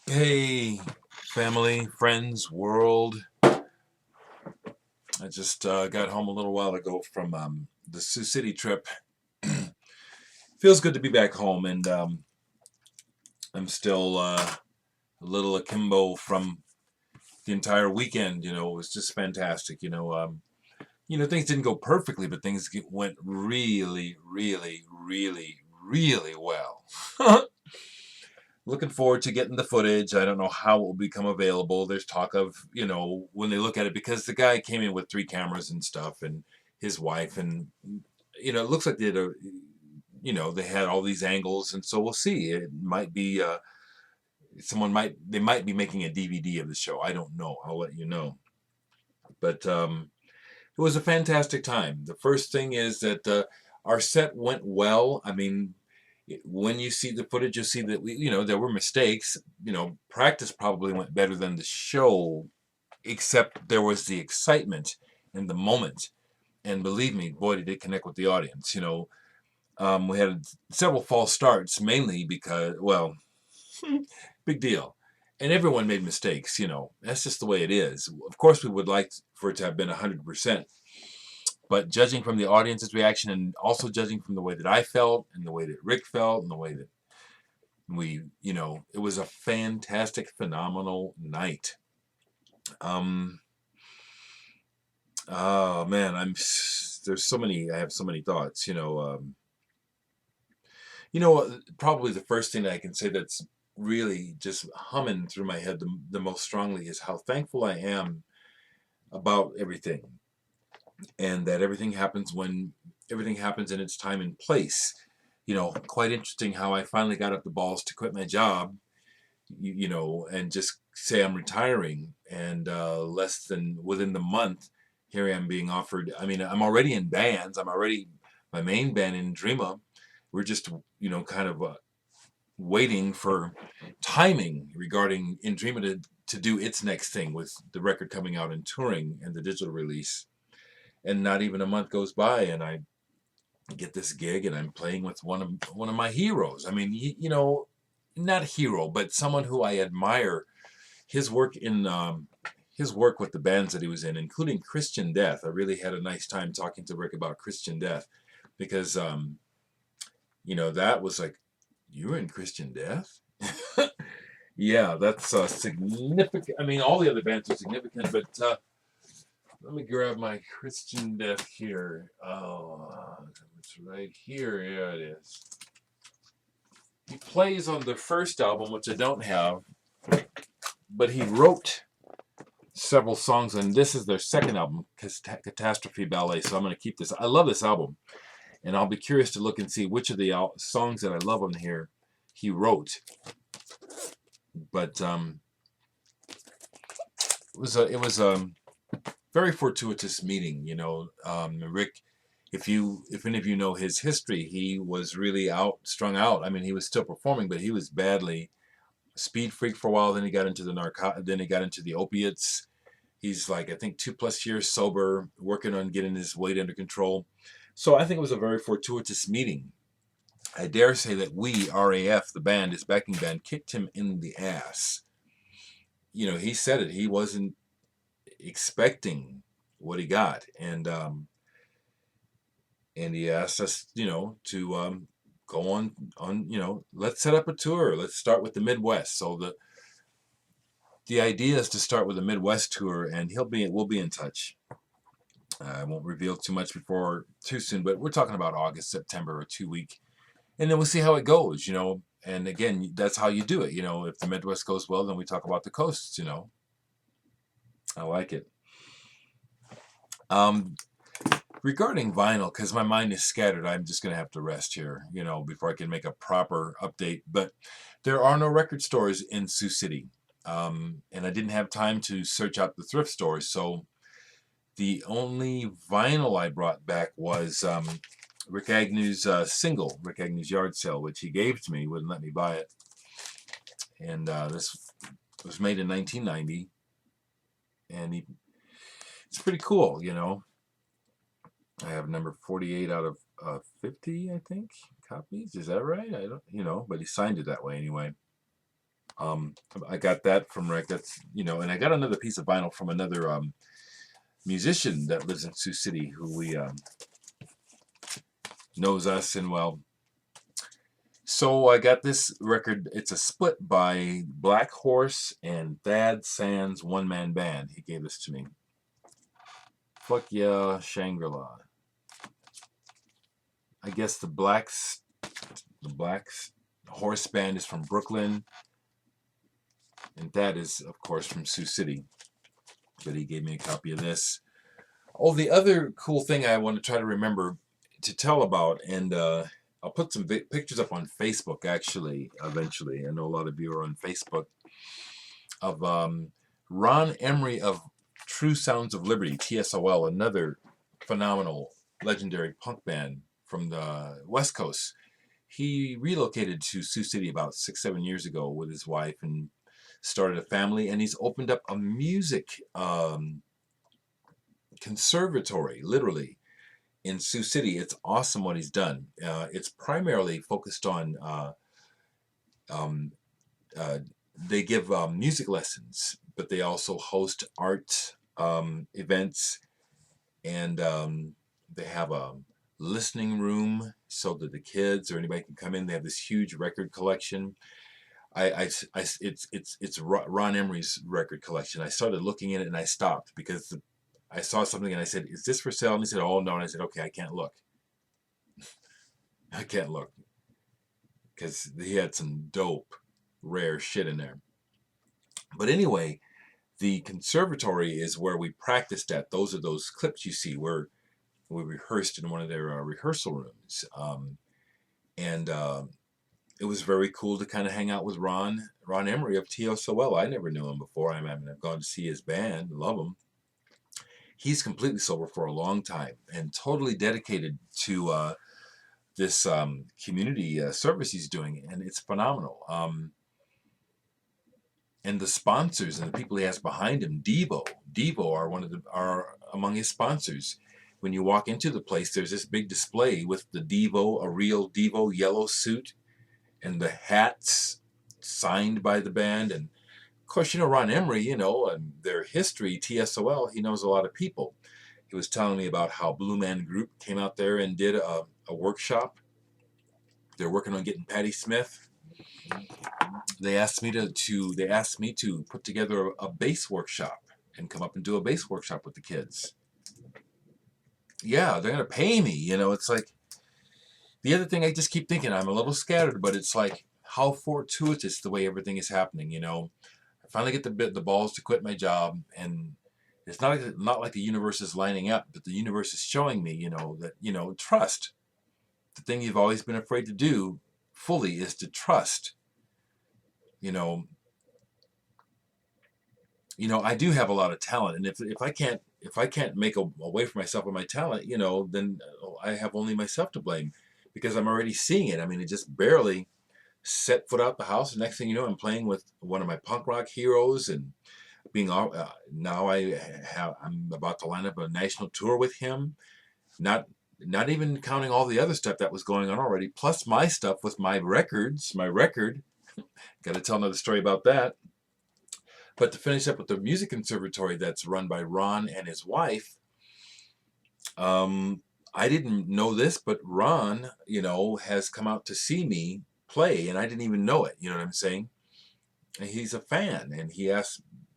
Hey, family, friends, world. I just got home a little while ago from the Sioux City trip. Feels good to be back home, and I'm still a little akimbo from the entire weekend. It was just fantastic. Things didn't go perfectly, but things went really, really, really, really well. Looking forward to getting the footage. I don't know how it will become available. There's talk of, when they look at it, because the guy came in with 3 cameras and stuff, and his wife, and it looks like they had all these angles, and so we'll see. It might be they might be making a DVD of the show. I don't know. I'll let you know. But it was a fantastic time. The first thing is that our set went well. I mean, when you see the footage, you'll see that there were mistakes. Practice probably went better than the show, except there was the excitement in the moment. And believe me, boy, did it connect with the audience. We had several false starts, mainly because, well, big deal. And everyone made mistakes. That's just the way it is. Of course, we would like for it to have been 100%. But judging from the audience's reaction, and also judging from the way that I felt and the way that Rick felt and the way that it was a fantastic, phenomenal night. Um, oh man, I have so many thoughts. Probably the first thing that I can say that's really just humming through my head the most strongly is how thankful I am about everything, and that everything happens in its time and place. Quite interesting how I finally got up the balls to quit my job, and just say I'm retiring. And less than within the month, here I am being offered. I mean, I'm already in bands. I'm already my main band in Dreama. We're just, kind of waiting for timing regarding in Dreama to do its next thing with the record coming out and touring and the digital release. And not even a month goes by, and I get this gig, and I'm playing with one of my heroes. I mean, not hero, but someone who I admire. His work in his work with the bands that he was in, including Christian Death. I really had a nice time talking to Rick about Christian Death, because that was like, you were in Christian Death. Yeah, that's significant. I mean, all the other bands are significant, but let me grab my Christian Death here. Oh, it's right here. Yeah, it is. He plays on the first album, which I don't have, but he wrote several songs, and this is their second album, Catastrophe Ballet. So I'm going to keep this. I love this album, and I'll be curious to look and see which of the songs that I love on here he wrote. But it was a very fortuitous meeting. Rick, if any of you know his history, he was really strung out. I mean, he was still performing, but he was badly speed freak for a while. Then he got into then he got into the opiates. He's like, I think, 2+ years sober, working on getting his weight under control. So I think it was a very fortuitous meeting. I dare say that we, RAF, the band, his backing band, kicked him in the ass. He said it. He wasn't expecting what he got, and he asked us, to go on. Let's set up a tour. Let's start with the Midwest. So the idea is to start with a Midwest tour, and we'll be in touch. I won't reveal too much before too soon, but we're talking about August, September, or 2 week, and then we'll see how it goes. And again, that's how you do it. If the Midwest goes well, then we talk about the coasts. I like it. Um, Regarding vinyl, because my mind is scattered, I'm just going to have to rest here, before I can make a proper update. But there are no record stores in Sioux City, and I didn't have time to search out the thrift stores, so the only vinyl I brought back was Rick Agnew's single, Rick Agnew's Yard Sale, which he gave to me. He wouldn't let me buy it. And this was made in 1990. And it's pretty cool, I have number 48 out of 50, I think, copies. Is that right? I don't, but he signed it that way anyway. I got that from Rick. That's, and I got another piece of vinyl from another musician that lives in Sioux City who we knows us, and well, so I got this record. It's a split by Black Horse and Thad Sands One Man Band. He gave this to me. Fuck yeah, Shangri-La. I guess the Black Horse Band is from Brooklyn, and Thad is, of course, from Sioux City. But he gave me a copy of this. Oh, the other cool thing I want to try to remember to tell about, and I'll put some pictures up on Facebook, actually, eventually. I know a lot of you are on Facebook, of Ron Emery of True Sounds of Liberty, TSOL, another phenomenal, legendary punk band from the West Coast. He relocated to Sioux City about 6-7 years ago with his wife and started a family, and he's opened up a music conservatory, literally, in Sioux City. It's awesome what he's done. It's primarily focused on they give music lessons, but they also host art events, and they have a listening room so that the kids or anybody can come in. They have this huge record collection. It's Ron Emery's record collection. I started looking at it and I stopped because I saw something and I said, "Is this for sale?" And he said, "Oh no." And I said, "Okay, I can't look. I can't look," because he had some dope, rare shit in there. But anyway, the conservatory is where we practiced at. Those are those clips you see where we rehearsed in one of their rehearsal rooms, and it was very cool to kind of hang out with Ron Emery of TSOL. I never knew him before. I mean, I've gone to see his band, love him. He's completely sober for a long time and totally dedicated to this community service he's doing, and it's phenomenal. And the sponsors and the people he has behind him, Devo are among his sponsors. When you walk into the place, there's this big display with the Devo, a real Devo yellow suit, and the hats signed by the band. And of course, Ron Emery, and their history, TSOL, he knows a lot of people. He was telling me about how Blue Man Group came out there and did a workshop. They're working on getting Patti Smith. They asked me to put together a bass workshop and come up and do a bass workshop with the kids. Yeah, they're gonna pay me. It's like the other thing. I just keep thinking I'm a little scattered, but it's like how fortuitous the way everything is happening. I finally get the balls to quit my job, and it's not like the universe is lining up, but the universe is showing me, that trust. The thing you've always been afraid to do fully is to trust. I do have a lot of talent, and if I can't make a way for myself with my talent, then I have only myself to blame, because I'm already seeing it. I mean, it just barely set foot out the house. The next thing you know, I'm playing with one of my punk rock heroes, and now I'm about to line up a national tour with him. Not even counting all the other stuff that was going on already, plus my stuff with my record. Got to tell another story about that. But to finish up with the music conservatory that's run by Ron and his wife, I didn't know this, but Ron, has come out to see me play, and I didn't even know it. You know what I'm saying? And he's a fan, and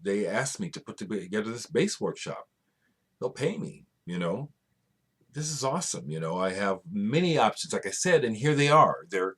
they asked me to put together this bass workshop. They'll pay me. This is awesome. I have many options, like I said, and here they are. They're,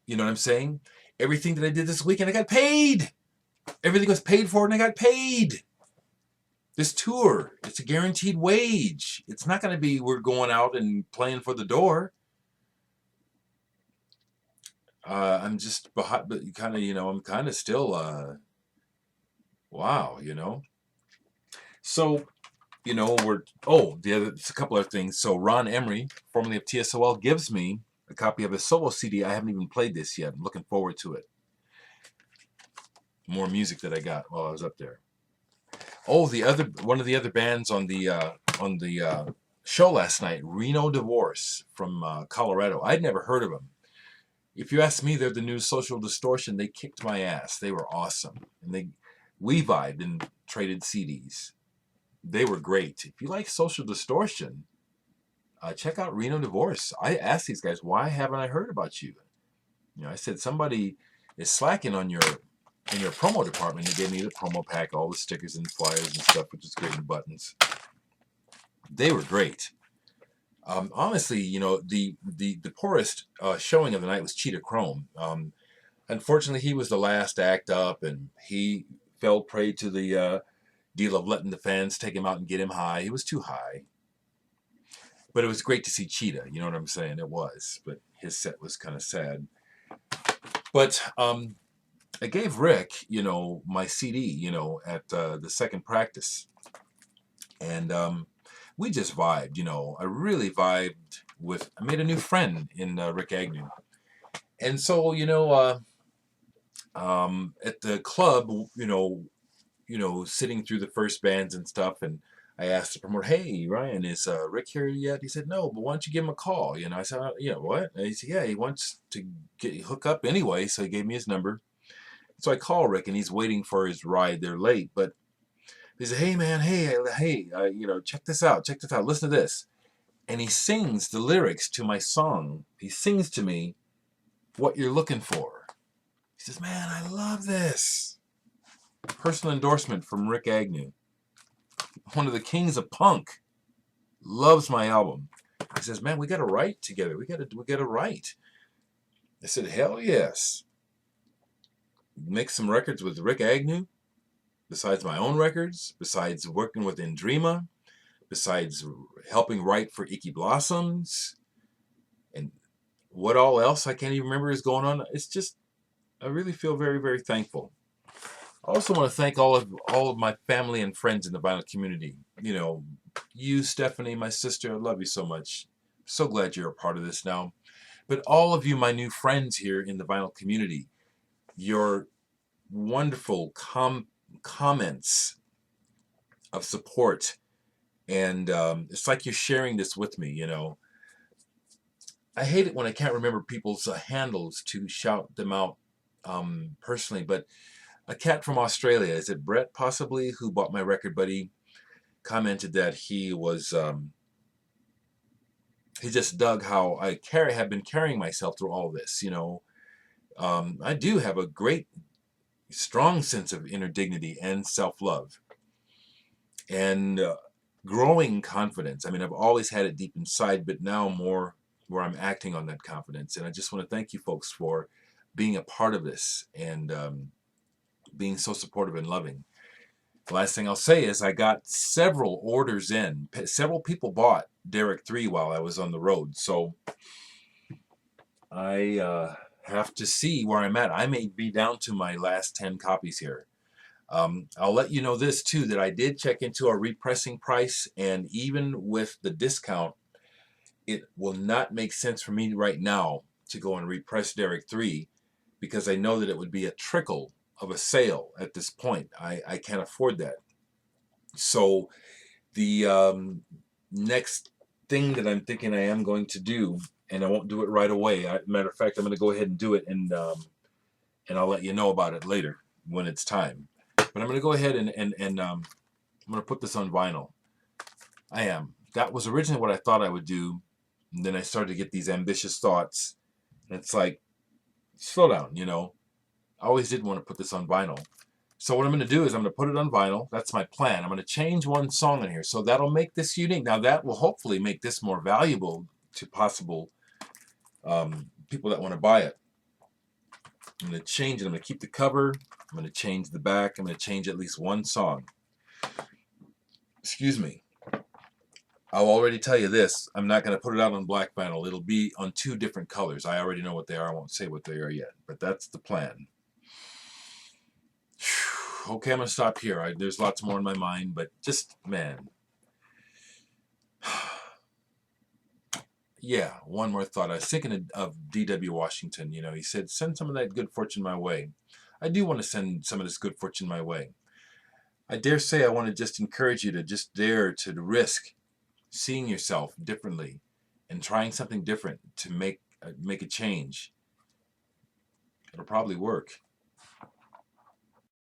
you know what I'm saying? Everything that I did this weekend, I got paid. Everything was paid for, and I got paid. This tour, it's a guaranteed wage. It's not going to be we're going out and playing for the door. I'm just behind, but kind of, I'm kind of still, wow, So, it's a couple of things. So Ron Emery, formerly of TSOL, gives me a copy of his solo CD. I haven't even played this yet. I'm looking forward to it. More music that I got while I was up there. Oh, one of the other bands on the show last night, Reno Divorce from Colorado. I'd never heard of them. If you ask me, they're the new Social Distortion. They kicked my ass. They were awesome. And we vibed and traded CDs. They were great. If you like Social Distortion, check out Reno Divorce. I asked these guys, why haven't I heard about you? I said, somebody is slacking on in your promo department. They gave me the promo pack, all the stickers and flyers and stuff, which is great, and buttons. They were great. Honestly, the poorest showing of the night was Cheetah Chrome. Unfortunately, he was the last act up, and he fell prey to the deal of letting the fans take him out and get him high. He was too high. But it was great to see Cheetah, you know what I'm saying? It was. But his set was kind of sad. But I gave Rick, my CD, at the second practice. And we just vibed, I really vibed I made a new friend in Rick Agnew. And so, at the club, sitting through the first bands and stuff, and I asked the promoter, "Hey, Ryan, is Rick here yet?" He said, "No, but why don't you give him a call?" I said, "What?" And he said, "Yeah, he wants to hook up anyway," so he gave me his number. So I call Rick, and he's waiting for his ride. They're late, but he said, "Hey, man, hey, check this out, listen to this." And he sings the lyrics to my song. He sings to me, "What You're Looking For." He says, "Man, I love this." Personal endorsement from Rick Agnew. One of the kings of punk. Loves my album. He says, "Man, we got to write together. We got to write." I said, "Hell yes." Make some records with Rick Agnew, besides my own records, besides working with Indrima, besides helping write for Icky Blossoms, and what all else I can't even remember is going on. It's just, I really feel very, very thankful. I also want to thank all of my family and friends in the vinyl community. You, Stephanie, my sister, I love you so much. So glad you're a part of this now. But all of you, my new friends here in the vinyl community, your wonderful comments of support, and it's like you're sharing this with me. I hate it when I can't remember people's handles to shout them out personally, but a cat from Australia, is it Brett possibly, who bought my record, buddy, commented that he was he just dug how I have been carrying myself through all this. I do have a great, strong sense of inner dignity and self-love, and growing confidence. I mean, I've always had it deep inside, but now more where I'm acting on that confidence. And I just want to thank you folks for being a part of this, and being so supportive and loving. The last thing I'll say is I got several orders in. Several people bought Dereck 3 while I was on the road. So I have to see where I'm at. I may be down to my last 10 copies here. I'll let you know this too, that I did check into our repressing price, and even with the discount, it will not make sense for me right now to go and repress Dereck 3, because I know that it would be a trickle of a sale at this point. I can't afford that. So the next thing that I'm thinking I am going to do, and I won't do it right away. Matter of fact, I'm going to go ahead and do it, and I'll let you know about it later when it's time. But I'm going to go ahead and I'm going to put this on vinyl. I am. That was originally what I thought I would do, and then I started to get these ambitious thoughts, and it's like, slow down, I always did want to put this on vinyl. So what I'm going to do is I'm going to put it on vinyl. That's my plan. I'm going to change one song in here. So that'll make this unique. Now that will hopefully make this more valuable to possible people that want to buy it. I'm going to change it. I'm going to keep the cover. I'm going to change the back. I'm going to change at least one song. Excuse me. I'll already tell you this. I'm not going to put it out on black vinyl. It'll be on 2 different colors. I already know what they are. I won't say what they are yet. But that's the plan. Okay, I'm going to stop here. There's lots more in my mind, but just, man. Yeah, one more thought. I was thinking of D.W. Washington. He said, send some of that good fortune my way. I do want to send some of this good fortune my way. I dare say I want to just encourage you to just dare to risk seeing yourself differently and trying something different to make a change. It'll probably work.